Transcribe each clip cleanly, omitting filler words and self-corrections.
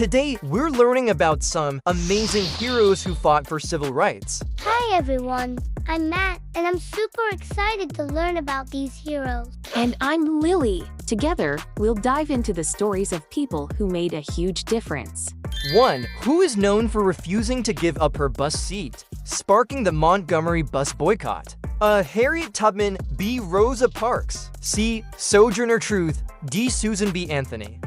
Today, we're learning about some amazing heroes who fought for civil rights. Hi everyone, I'm Matt, and I'm super excited to learn about these heroes. And I'm Lily. Together, we'll dive into the stories of people who made a huge difference. 1. Who is known for refusing to give up her bus seat, sparking the Montgomery bus boycott? A. Harriet Tubman. B. Rosa Parks. C. Sojourner Truth. D. Susan B. Anthony.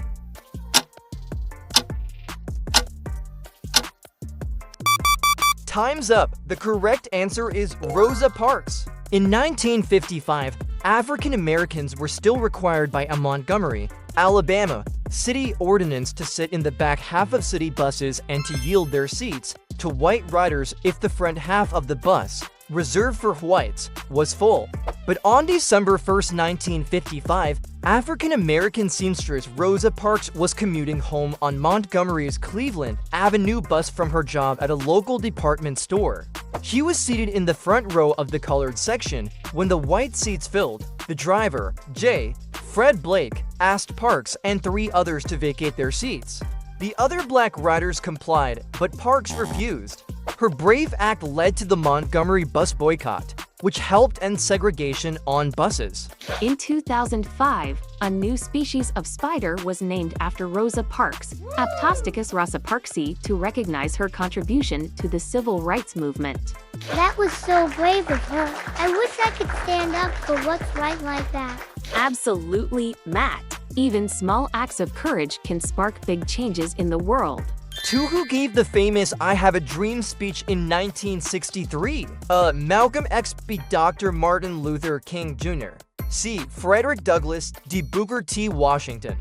Time's up. The correct answer is Rosa Parks. In 1955, African Americans were still required by a Montgomery, Alabama, city ordinance to sit in the back half of city buses and to yield their seats to white riders if the front half of the bus, reserved for whites, was full. But on December 1, 1955, African-American seamstress Rosa Parks was commuting home on Montgomery's Cleveland Avenue bus from her job at a local department store. She was seated in the front row of the colored section when the white seats filled. The driver, J. Fred Blake, asked Parks and 3 others to vacate their seats. The other black riders complied, but Parks refused. Her brave act led to the Montgomery bus boycott, which helped end segregation on buses. In 2005, a new species of spider was named after Rosa Parks, Aptostachys rosaparksi, to recognize her contribution to the civil rights movement. That was so brave of her. I wish I could stand up for what's right like that. Absolutely, Matt. Even small acts of courage can spark big changes in the world. 2. Who gave the famous "I Have a Dream" speech in 1963? Malcolm X. B. Dr. Martin Luther King Jr. C. Frederick Douglass. D. Booker T. Washington.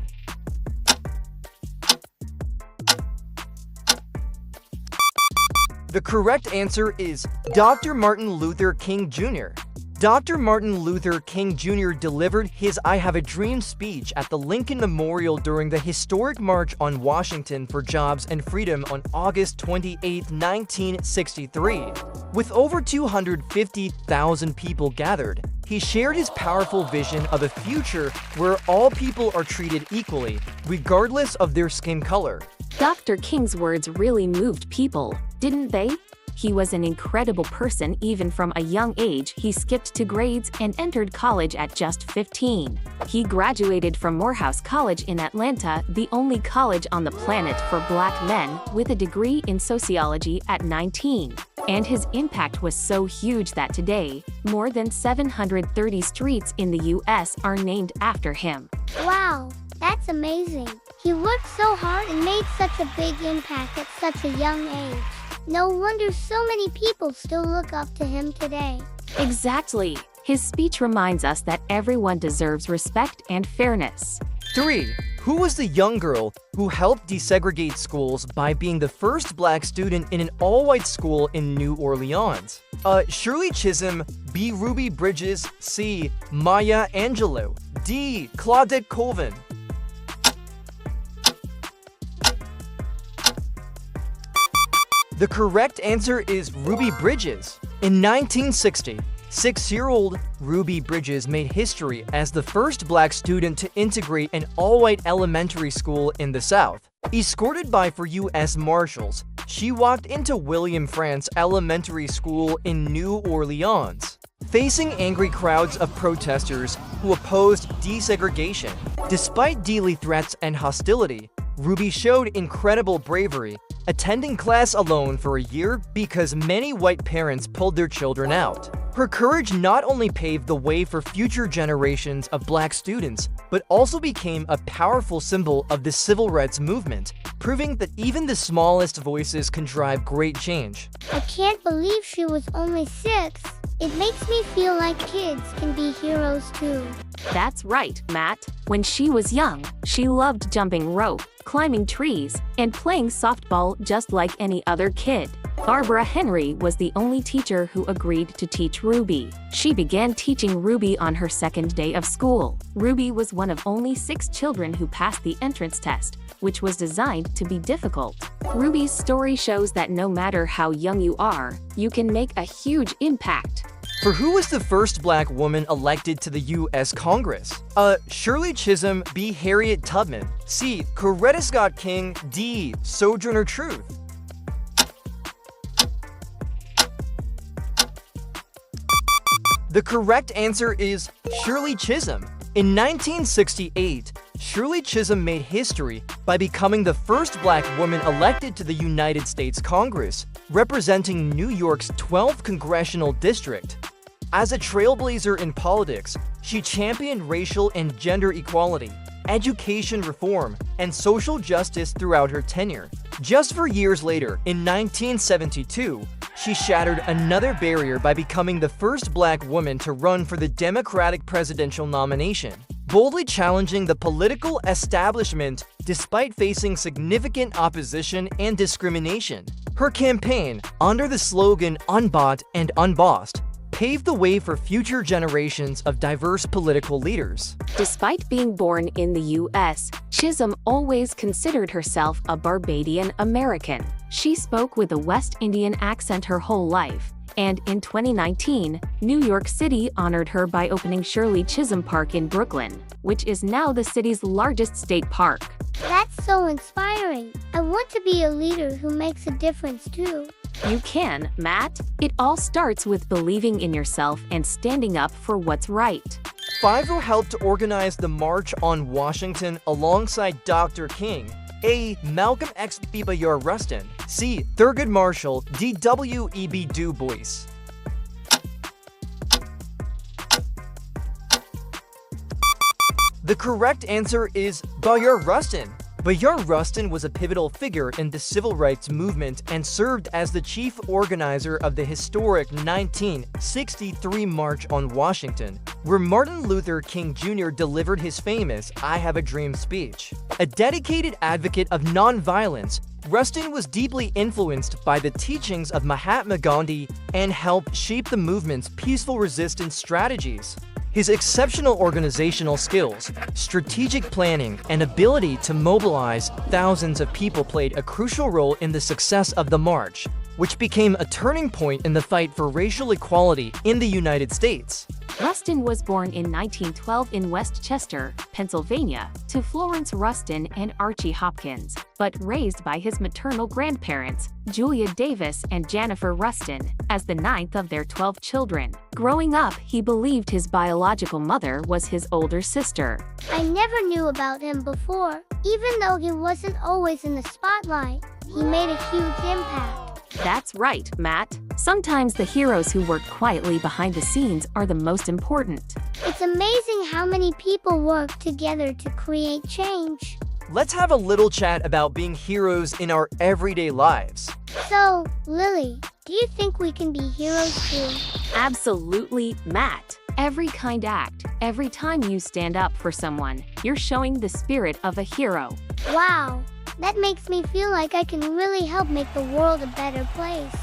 The correct answer is Dr. Martin Luther King Jr. Dr. Martin Luther King Jr. delivered his "I Have a Dream" speech at the Lincoln Memorial during the historic March on Washington for Jobs and Freedom on August 28, 1963. With over 250,000 people gathered, he shared his powerful vision of a future where all people are treated equally, regardless of their skin color. Dr. King's words really moved people, didn't they? He was an incredible person even from a young age. He skipped 2 grades and entered college at just 15. He graduated from Morehouse College in Atlanta, the only college on the planet for black men, with a degree in sociology at 19. And his impact was so huge that today, more than 730 streets in the US are named after him. Wow, that's amazing. He worked so hard and made such a big impact at such a young age. No wonder so many people still look up to him today. Exactly. His speech reminds us that everyone deserves respect and fairness. 3. Who was the young girl who helped desegregate schools by being the first black student in an all-white school in New Orleans? Shirley Chisholm. B. Ruby Bridges. C. Maya Angelou. D. Claudette Colvin. The correct answer is Ruby Bridges. In 1960, 6-year-old Ruby Bridges made history as the first black student to integrate an all-white elementary school in the South. Escorted by 4 U.S. Marshals, she walked into William Frantz Elementary School in New Orleans, facing angry crowds of protesters who opposed desegregation. Despite daily threats and hostility, Ruby showed incredible bravery, attending class alone for a year because many white parents pulled their children out. Her courage not only paved the way for future generations of black students, but also became a powerful symbol of the civil rights movement, proving that even the smallest voices can drive great change. I can't believe she was only 6. It makes me feel like kids can be heroes too. That's right, Matt. When she was young, she loved jumping rope, climbing trees, and playing softball just like any other kid. Barbara Henry was the only teacher who agreed to teach Ruby. She began teaching Ruby on her 2nd day of school. Ruby was one of only 6 children who passed the entrance test, which was designed to be difficult. Ruby's story shows that no matter how young you are, you can make a huge impact. For who was the first black woman elected to the U.S. Congress? Shirley Chisholm, B. Harriet Tubman, C. Coretta Scott King, D. Sojourner Truth. The correct answer is Shirley Chisholm. In 1968, Shirley Chisholm made history by becoming the first black woman elected to the United States Congress, representing New York's 12th congressional district. As a trailblazer in politics, she championed racial and gender equality, education reform, and social justice throughout her tenure. Just 4 years later, in 1972, she shattered another barrier by becoming the first black woman to run for the Democratic presidential nomination, boldly challenging the political establishment despite facing significant opposition and discrimination. Her campaign, under the slogan "Unbought and Unbossed," paved the way for future generations of diverse political leaders. Despite being born in the U.S., Chisholm always considered herself a Barbadian American. She spoke with a West Indian accent her whole life, and in 2019, New York City honored her by opening Shirley Chisholm Park in Brooklyn, which is now the city's largest state park. That's so inspiring. I want to be a leader who makes a difference too. You can, Matt. It all starts with believing in yourself and standing up for what's right. Fiverr helped organize the March on Washington alongside Dr. King, A. Malcolm X. Bayard Rustin, C. Thurgood Marshall, D. W.E.B. Du Bois. The correct answer is Bayard Rustin. Bayard Rustin was a pivotal figure in the civil rights movement and served as the chief organizer of the historic 1963 March on Washington, where Martin Luther King Jr. delivered his famous "I Have a Dream" speech. A dedicated advocate of nonviolence, Rustin was deeply influenced by the teachings of Mahatma Gandhi and helped shape the movement's peaceful resistance strategies. His exceptional organizational skills, strategic planning, and ability to mobilize thousands of people played a crucial role in the success of the march, which became a turning point in the fight for racial equality in the United States. Rustin was born in 1912 in Westchester, Pennsylvania, to Florence Rustin and Archie Hopkins, but raised by his maternal grandparents, Julia Davis and Jennifer Rustin, as the ninth of their 12 children. Growing up, he believed his biological mother was his older sister. I never knew about him before. Even though he wasn't always in the spotlight, he made a huge impact. That's right, Matt. Sometimes the heroes who work quietly behind the scenes are the most important. It's amazing how many people work together to create change. Let's have a little chat about being heroes in our everyday lives. So, Lily, do you think we can be heroes too? Absolutely, Matt. Every kind act, every time you stand up for someone, you're showing the spirit of a hero. Wow, that makes me feel like I can really help make the world a better place.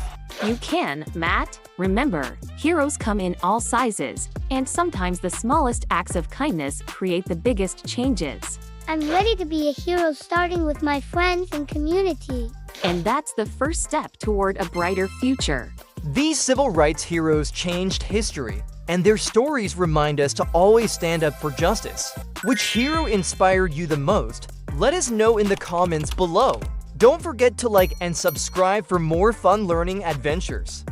You can, Matt. Remember, heroes come in all sizes, and sometimes the smallest acts of kindness create the biggest changes. I'm ready to be a hero, starting with my friends and community. And that's the first step toward a brighter future. These civil rights heroes changed history, and their stories remind us to always stand up for justice. Which hero inspired you the most? Let us know in the comments below. Don't forget to like and subscribe for more fun learning adventures.